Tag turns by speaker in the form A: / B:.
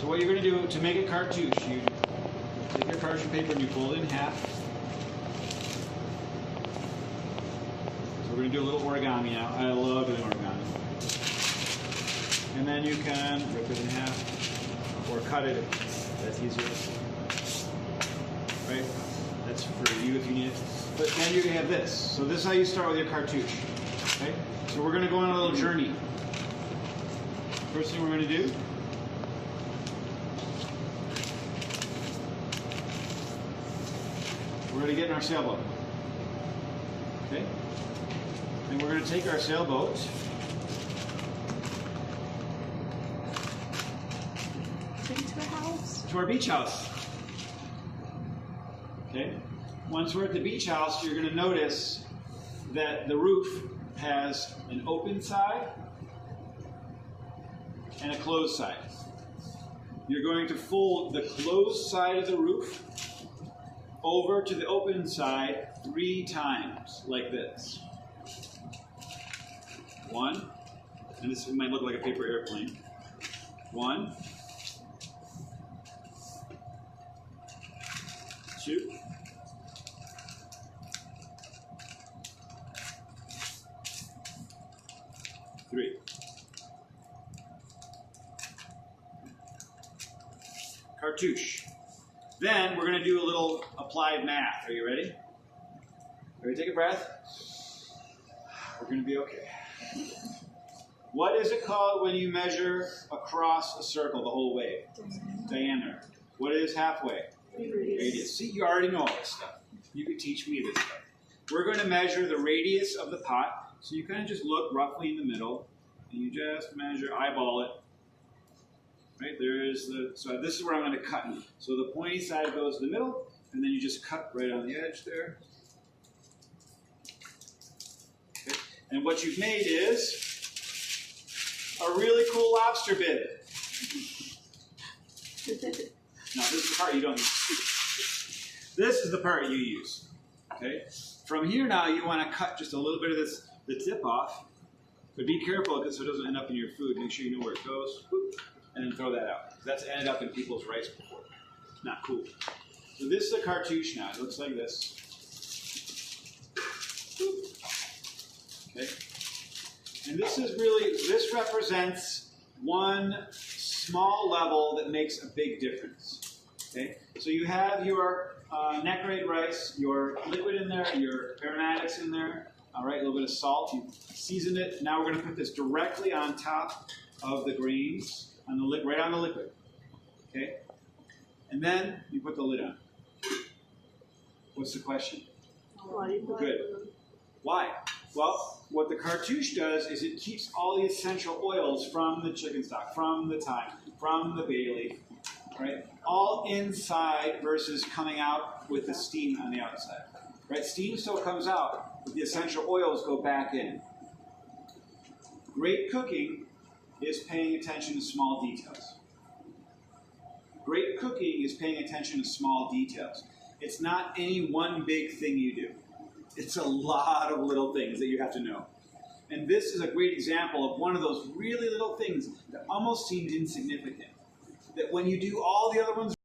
A: So what you're going to do to make a cartouche, you take your parchment paper and you fold it in half. So we're going to do a little origami now. I love doing origami. And then you can rip it in half or cut it. That's easier. Right? That's for you if you need it. But then you're going to have this. So this is how you start with your cartouche. Okay? So we're going to go on a little journey. First thing we're going to do, we're going to get in our sailboat. Okay? And we're going to take our sailboat
B: into a house.
A: To our beach house. Okay? Once we're at the beach house, you're going to notice that the roof has an open side and a closed side. You're going to fold the closed side of the roof over to the open side 3 times, like this. 1, and this might look like a paper airplane. 1, 2, 3. Cartouche. Then we're going to do a little applied math. Are you ready? Ready? Take a breath. We're going to be okay. What is it called when you measure across a circle the whole way? Diameter. What is halfway? Radius. See, you already know all this stuff. You could teach me this stuff. We're going to measure the radius of the pot. So you kind of just look roughly in the middle, and you just measure, eyeball it. Right, so this is where I'm going to cut. So the pointy side goes to the middle, and then you just cut right on the edge there. Okay. And what you've made is a really cool lobster bib. Now this is the part you don't use. This is the part you use. Okay. From here now, you want to cut just a little bit of the tip off, but be careful so it doesn't end up in your food. Make sure you know where it goes. And then throw that out. That's ended up in people's rice before. Not cool. So this is a cartouche now. It looks like this. Okay. And this represents one small level that makes a big difference. Okay. So you have your nectarine rice, your liquid in there, your aromatics in there. All right, a little bit of salt. You season it. Now we're going to put this directly on top of the grains. Right on the liquid, okay? And then you put the lid on. What's the question? Good. Why? Well, what the cartouche does is it keeps all the essential oils from the chicken stock, from the thyme, from the bay leaf, right? All inside versus coming out with the steam on the outside, right? Steam still comes out, but the essential oils go back in. Great cooking is paying attention to small details. Great cooking is paying attention to small details. It's not any one big thing you do. It's a lot of little things that you have to know. And this is a great example of one of those really little things that almost seemed insignificant. That when you do all the other ones